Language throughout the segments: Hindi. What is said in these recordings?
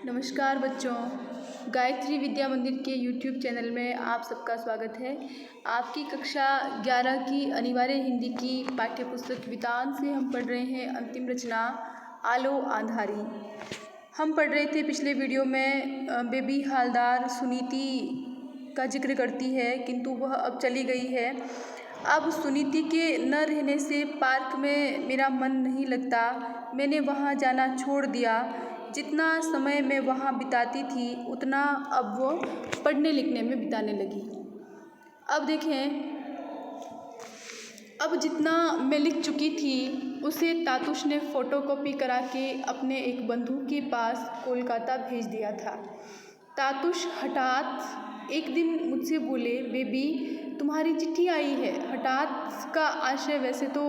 नमस्कार बच्चों, गायत्री विद्या मंदिर के YouTube चैनल में आप सबका स्वागत है। आपकी कक्षा 11 की अनिवार्य हिंदी की पाठ्य पुस्तक वितान से हम पढ़ रहे हैं अंतिम रचना आलो आंधारी। हम पढ़ रहे थे पिछले वीडियो में बेबी हालदार सुनीति का जिक्र करती है, किंतु वह अब चली गई है। अब सुनीति के न रहने से पार्क में मेरा मन नहीं लगता। मैंने वहाँ जाना छोड़ दिया। जितना समय मैं वहाँ बिताती थी उतना अब वो पढ़ने लिखने में बिताने लगी। अब देखें, अब जितना मैं लिख चुकी थी उसे तातुश ने फ़ोटोकॉपी करा के अपने एक बंधु के पास कोलकाता भेज दिया था। तातुश हठात एक दिन मुझसे बोले, बेबी तुम्हारी चिट्ठी आई है। हठात का आशय वैसे तो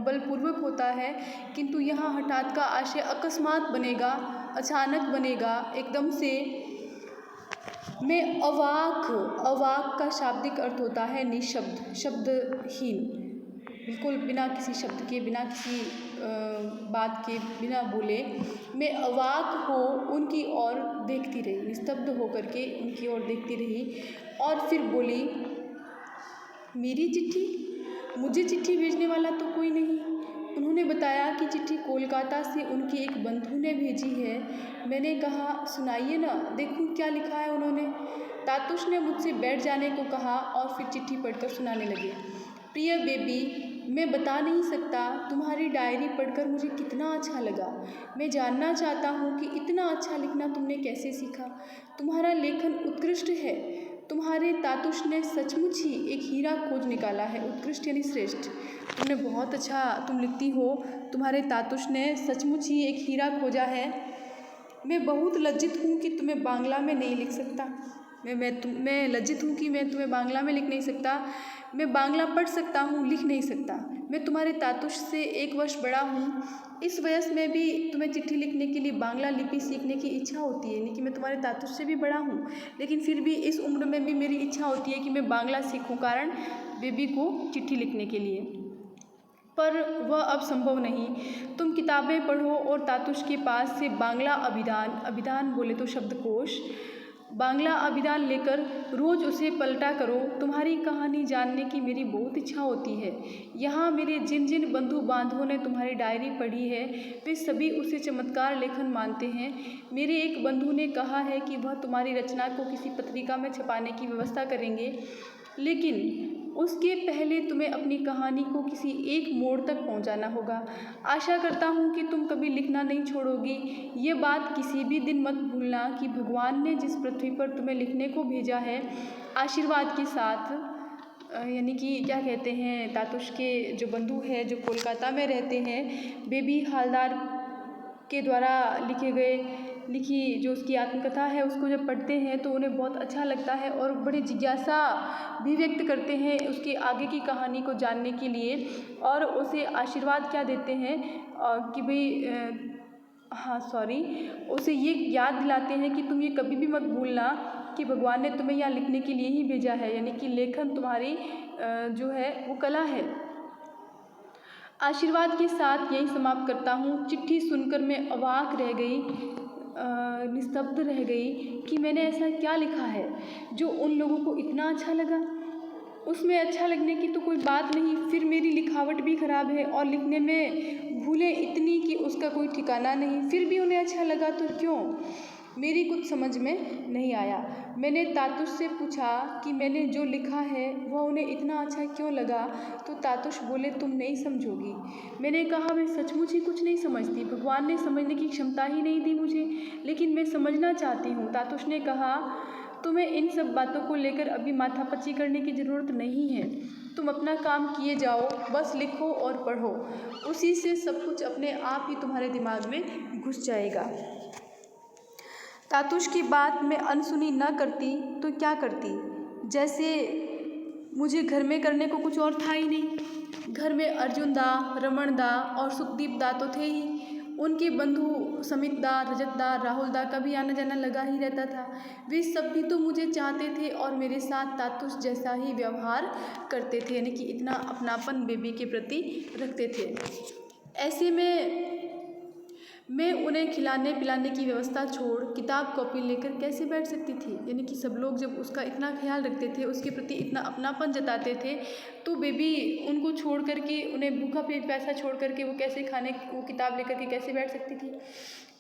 बलपूर्वक होता है, किंतु यहाँ हठात का आशय अकस्मात बनेगा, अचानक बनेगा, एकदम से। मैं अवाक का शाब्दिक अर्थ होता है निशब्द, शब्दहीन, बिल्कुल बिना किसी शब्द के, बिना किसी बात के, बिना बोले मैं अवाक हो उनकी ओर देखती रही, निस्तब्ध होकर के उनकी ओर देखती रही। और फिर बोली, मेरी चिट्ठी? मुझे चिट्ठी भेजने वाला तो कोई नहीं। उन्होंने बताया कि चिट्ठी कोलकाता से उनके एक बंधु ने भेजी है। मैंने कहा, सुनाइए ना, देखूं क्या लिखा है उन्होंने। तातुश ने मुझसे बैठ जाने को कहा और फिर चिट्ठी पढ़कर सुनाने लगे। प्रिय बेबी, मैं बता नहीं सकता तुम्हारी डायरी पढ़कर मुझे कितना अच्छा लगा। मैं जानना चाहता हूँ कि इतना अच्छा लिखना तुमने कैसे सीखा। तुम्हारा लेखन उत्कृष्ट है। तुम्हारे तातुश ने सचमुच ही एक हीरा खोज निकाला है। उत्कृष्ट यानी श्रेष्ठ। तुमने बहुत अच्छा तुम लिखती हो। तुम्हारे तातुश ने सचमुच ही एक हीरा खोजा है। मैं बहुत लज्जित हूँ कि तुम्हें बांग्ला में नहीं लिख सकता। मैं लज्जित हूँ कि मैं तुम्हें बांग्ला में लिख नहीं सकता। मैं बांग्ला पढ़ सकता हूँ, लिख नहीं सकता। मैं तुम्हारे तातुश से 1 वर्ष बड़ा हूँ। इस वयस में भी तुम्हें चिट्ठी लिखने के लिए बांग्ला लिपि सीखने की इच्छा होती है। यानी कि मैं तुम्हारे तातुश से भी बड़ा हूँ, लेकिन फिर भी इस उम्र में भी मेरी इच्छा होती है कि मैं बांग्ला सीखूँ, कारण बेबी को चिट्ठी लिखने के लिए। पर वह अब संभव नहीं। तुम किताबें पढ़ो और तातुश के पास से बांग्ला अभिधान बोले तो शब्दकोश, बांग्ला अभिधान लेकर रोज़ उसे पलटा करो। तुम्हारी कहानी जानने की मेरी बहुत इच्छा होती है। यहाँ मेरे जिन जिन बंधु बांधवों ने तुम्हारी डायरी पढ़ी है वे सभी उसे चमत्कार लेखन मानते हैं। मेरे एक बंधु ने कहा है कि वह तुम्हारी रचना को किसी पत्रिका में छपाने की व्यवस्था करेंगे, लेकिन उसके पहले तुम्हें अपनी कहानी को किसी एक मोड़ तक पहुंचाना होगा। आशा करता हूं कि तुम कभी लिखना नहीं छोड़ोगी। ये बात किसी भी दिन मत भूलना कि भगवान ने जिस पृथ्वी पर तुम्हें लिखने को भेजा है, आशीर्वाद के साथ, यानी कि क्या कहते हैं, तातुश के जो बंधु हैं जो कोलकाता में रहते हैं, बेबी हालदार के द्वारा लिखी जो उसकी आत्मकथा है, उसको जब पढ़ते हैं तो उन्हें बहुत अच्छा लगता है और बड़ी जिज्ञासा भी व्यक्त करते हैं उसके आगे की कहानी को जानने के लिए, और उसे आशीर्वाद क्या देते हैं कि भाई उसे ये याद दिलाते हैं कि तुम ये कभी भी मत भूलना कि भगवान ने तुम्हें यहाँ लिखने के लिए ही भेजा है, यानी कि लेखन तुम्हारी जो है वो कला है। आशीर्वाद के साथ यही समाप्त करता हूँ। चिट्ठी सुनकर मैं अवाक रह गई, निस्तब्ध रह गई कि मैंने ऐसा क्या लिखा है जो उन लोगों को इतना अच्छा लगा। उसमें अच्छा लगने की तो कोई बात नहीं, फिर मेरी लिखावट भी ख़राब है और लिखने में भूलें इतनी कि उसका कोई ठिकाना नहीं, फिर भी उन्हें अच्छा लगा तो क्यों? मेरी कुछ समझ में नहीं आया। मैंने तातुश से पूछा कि मैंने जो लिखा है वह उन्हें इतना अच्छा क्यों लगा, तो तातुश बोले, तुम नहीं समझोगी। मैंने कहा, मैं सचमुच ही कुछ नहीं समझती। भगवान ने समझने की क्षमता ही नहीं दी मुझे, लेकिन मैं समझना चाहती हूँ। तातुश ने कहा, तुम्हें इन सब बातों को लेकर अभी माथापच्ची करने की ज़रूरत नहीं है। तुम अपना काम किए जाओ, बस लिखो और पढ़ो। उसी से सब कुछ अपने आप ही तुम्हारे दिमाग में घुस जाएगा। तातुश की बात मैं अनसुनी न करती तो क्या करती? जैसे मुझे घर में करने को कुछ और था ही नहीं। घर में अर्जुन दा, रमन दा और सुखदीप दा तो थे ही। उनके बंधु समित दा, रजत दा, राहुल दा का भी आना जाना लगा ही रहता था। वे सब भी तो मुझे चाहते थे और मेरे साथ तातुश जैसा ही व्यवहार करते थे, यानी कि इतना अपनापन बेबी के प्रति रखते थे। ऐसे में मैं उन्हें खिलाने पिलाने की व्यवस्था छोड़ किताब कॉपी लेकर कैसे बैठ सकती थी। यानी कि सब लोग जब उसका इतना ख्याल रखते थे, उसके प्रति इतना अपनापन जताते थे, तो बेबी उनको छोड़ कर के, उन्हें भूखा प्यासा छोड़ कर के वो कैसे वो किताब लेकर के कैसे बैठ सकती थी।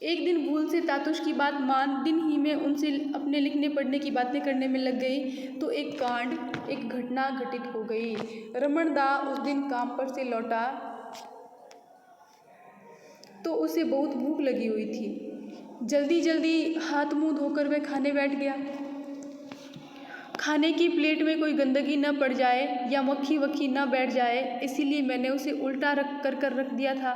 एक दिन भूल से तातुश की बात मान दिन ही में उनसे अपने लिखने पढ़ने की बातें करने में लग गई तो एक घटना घटित हो गई। रमन दा उस दिन काम पर से लौटा तो उसे बहुत भूख लगी हुई थी। जल्दी जल्दी हाथ मुंह धोकर वह खाने बैठ गया। खाने की प्लेट में कोई गंदगी न पड़ जाए या मक्खी वक्खी न बैठ जाए, इसीलिए मैंने उसे उल्टा रख दिया था।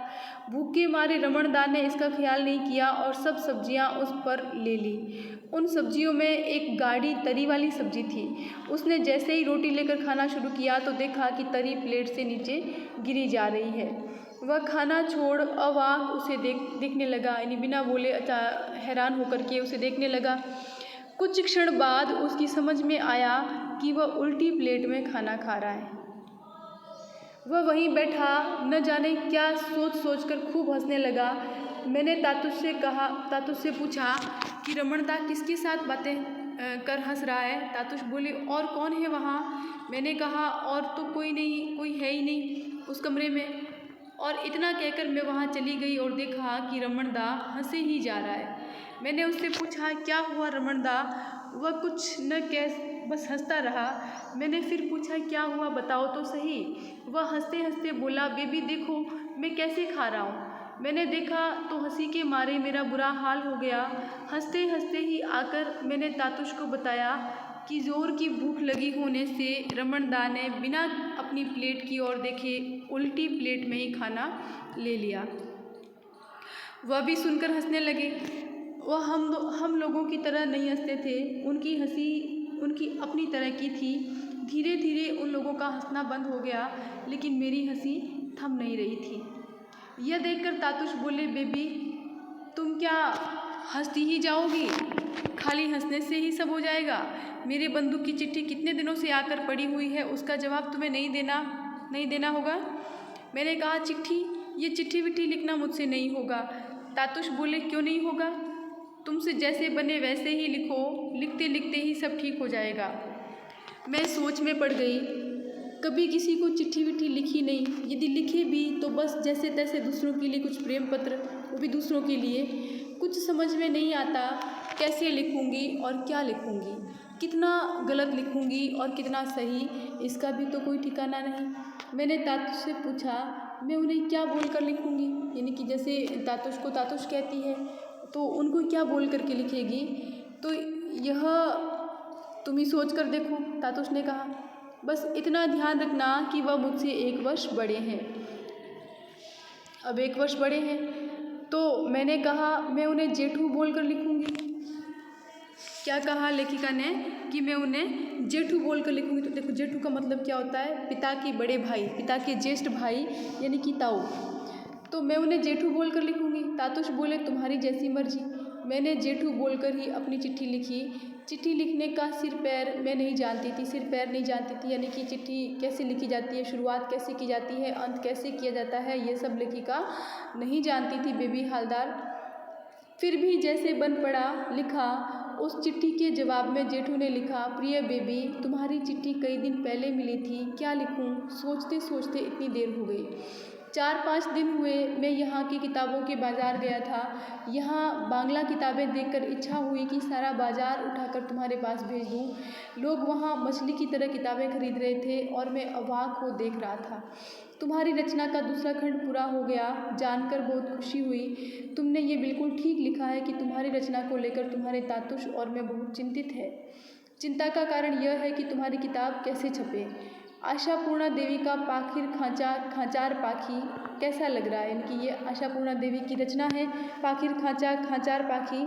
भूख के मारे रमणदा ने इसका ख्याल नहीं किया और सब सब्जियां उस पर ले ली। उन सब्जियों में एक गाढ़ी तरी वाली सब्जी थी। उसने जैसे ही रोटी लेकर खाना शुरू किया तो देखा कि तरी प्लेट से नीचे गिरी जा रही है। वह खाना छोड़ अवाक उसे देखने लगा, यानी बिना बोले हैरान होकर के उसे देखने लगा। कुछ क्षण बाद उसकी समझ में आया कि वह उल्टी प्लेट में खाना खा रहा है। वह वहीं बैठा न जाने क्या सोच कर खूब हंसने लगा। मैंने तातुश से पूछा कि रमणदा किसके साथ बातें कर हंस रहा है। तातुश बोली, और कौन है वहाँ? मैंने कहा, और तो कोई नहीं, कोई है ही नहीं उस कमरे में। और इतना कहकर मैं वहाँ चली गई और देखा कि रमणदा हंसे ही जा रहा है। मैंने उससे पूछा, क्या हुआ रमणदा? वह कुछ न कह बस हंसता रहा। मैंने फिर पूछा, क्या हुआ बताओ तो सही। वह हंसते हंसते बोला, बेबी देखो मैं कैसे खा रहा हूँ। मैंने देखा तो हंसी के मारे मेरा बुरा हाल हो गया। हंसते हंसते ही आकर मैंने तातुश को बताया कि ज़ोर की भूख लगी होने से रमणदा ने बिना अपनी प्लेट की ओर देखे उल्टी प्लेट में ही खाना ले लिया। वह भी सुनकर हंसने लगे। वह हम लोगों की तरह नहीं हंसते थे। उनकी हंसी उनकी अपनी तरह की थी। धीरे धीरे उन लोगों का हंसना बंद हो गया, लेकिन मेरी हंसी थम नहीं रही थी। यह देखकर तातुश बोले, बेबी तुम क्या हंसती ही जाओगी? खाली हंसने से ही सब हो जाएगा? मेरे बंदूक की चिट्ठी कितने दिनों से आकर पड़ी हुई है, उसका जवाब तुम्हें नहीं देना होगा। मैंने कहा, ये चिट्ठी विट्ठी लिखना मुझसे नहीं होगा। तातुश बोले, क्यों नहीं होगा? तुमसे जैसे बने वैसे ही लिखो, लिखते लिखते ही सब ठीक हो जाएगा। मैं सोच में पड़ गई। कभी किसी को चिट्ठी विट्ठी लिखी नहीं, यदि लिखे भी तो बस जैसे तैसे दूसरों के लिए कुछ प्रेम पत्र, वो भी दूसरों के लिए। कुछ समझ में नहीं आता कैसे लिखूंगी और क्या लिखूंगी, कितना गलत लिखूंगी और कितना सही, इसका भी तो कोई ठिकाना नहीं। मैंने तातुश से पूछा, मैं उन्हें क्या बोलकर लिखूंगी? यानी कि जैसे तातुश को तातुश कहती है तो उनको क्या बोल करके लिखेगी? तो यह तुम ही सोच कर देखो, तातुश ने कहा। बस इतना ध्यान रखना कि वह मुझसे 1 वर्ष बड़े हैं। अब 1 वर्ष बड़े हैं तो मैंने कहा, मैं उन्हें जेठू बोलकर लिखूंगी। क्या कहा लेखिका ने कि मैं उन्हें जेठू बोलकर लिखूंगी। तो देखो, जेठू का मतलब क्या होता है? पिता के बड़े भाई, पिता के ज्येष्ठ भाई, यानी कि ताऊ। तो मैं उन्हें जेठू बोलकर लिखूंगी। तातुश बोले, तुम्हारी जैसी मर्जी। मैंने जेठू बोलकर ही अपनी चिट्ठी लिखी। चिट्ठी लिखने का सिर पैर नहीं जानती थी, यानी कि चिट्ठी कैसे लिखी जाती है, शुरुआत कैसे की जाती है, अंत कैसे किया जाता है, ये सब लेखिका नहीं जानती थी, बेबी हालदार। फिर भी जैसे बन पड़ा लिखा। उस चिट्ठी के जवाब में जेठू ने लिखा, प्रिय बेबी, तुम्हारी चिट्ठी कई दिन पहले मिली थी, क्या लिखूं? सोचते सोचते इतनी देर हो गई। 4-5 दिन हुए मैं यहाँ की किताबों के बाज़ार गया था। यहाँ बांग्ला किताबें देखकर इच्छा हुई कि सारा बाज़ार उठाकर तुम्हारे पास भेज दूँ। लोग वहाँ मछली की तरह किताबें खरीद रहे थे और मैं अवाक हो देख रहा था। तुम्हारी रचना का दूसरा खंड पूरा हो गया, जानकर बहुत खुशी हुई। तुमने ये बिल्कुल ठीक लिखा है कि तुम्हारी रचना को लेकर तुम्हारे तातुश और मैं बहुत चिंतित है। चिंता का कारण यह है कि तुम्हारी किताब कैसे छपे। आशापूर्णा देवी का पाखिर खांचार पाखी कैसा लग रहा है? इनकी ये आशापूर्णा देवी की रचना है, पाखिर खांचार पाखी।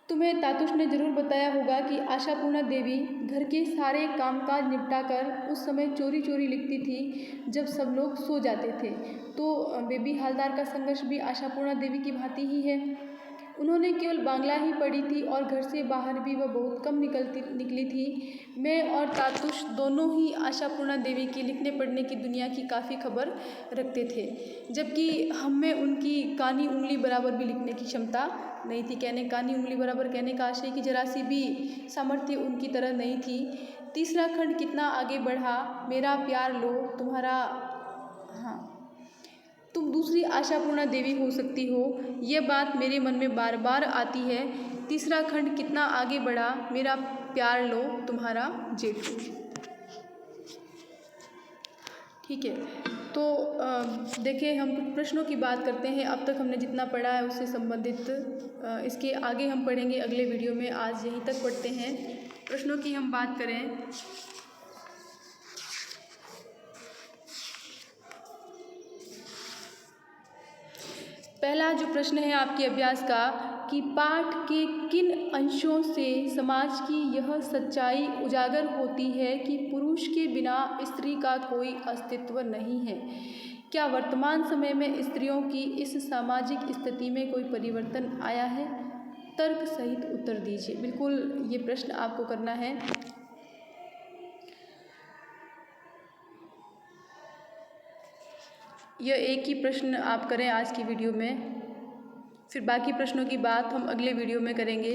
तुम्हें तातुश ने ज़रूर बताया होगा कि आशापूर्णा देवी घर के सारे कामकाज निपटाकर उस समय चोरी चोरी लिखती थी जब सब लोग सो जाते थे। तो बेबी हालदार का संघर्ष भी आशापूर्णा देवी की भांति ही है। उन्होंने केवल बांग्ला ही पढ़ी थी और घर से बाहर भी वह बहुत कम निकली थी। मैं और तातुश दोनों ही आशापूर्णा देवी की लिखने पढ़ने की दुनिया की काफ़ी खबर रखते थे, जबकि हम में उनकी कानी उंगली बराबर भी लिखने की क्षमता नहीं थी। कानी उंगली बराबर कहने का आशय कि जरा सी भी सामर्थ्य उनकी तरह नहीं थी। तीसरा खंड कितना आगे बढ़ा, मेरा प्यार लो तुम्हारा, हाँ, तुम दूसरी आशापूर्णा देवी हो सकती हो, ये बात मेरे मन में बार बार आती है। तीसरा खंड कितना आगे बढ़ा, मेरा प्यार लो तुम्हारा जेठू। ठीक है, तो देखिए हम कुछ प्रश्नों की बात करते हैं। अब तक हमने जितना पढ़ा है उससे संबंधित इसके आगे हम पढ़ेंगे अगले वीडियो में। आज यहीं तक पढ़ते हैं। प्रश्नों की हम बात करें, पहला जो प्रश्न है आपके अभ्यास का कि पाठ के किन अंशों से समाज की यह सच्चाई उजागर होती है कि पुरुष के बिना स्त्री का कोई अस्तित्व नहीं है। क्या वर्तमान समय में स्त्रियों की इस सामाजिक स्थिति में कोई परिवर्तन आया है? तर्क सहित उत्तर दीजिए। बिल्कुल ये प्रश्न आपको करना है। यह एक ही प्रश्न आप करें आज की वीडियो में, फिर बाकी प्रश्नों की बात हम अगले वीडियो में करेंगे।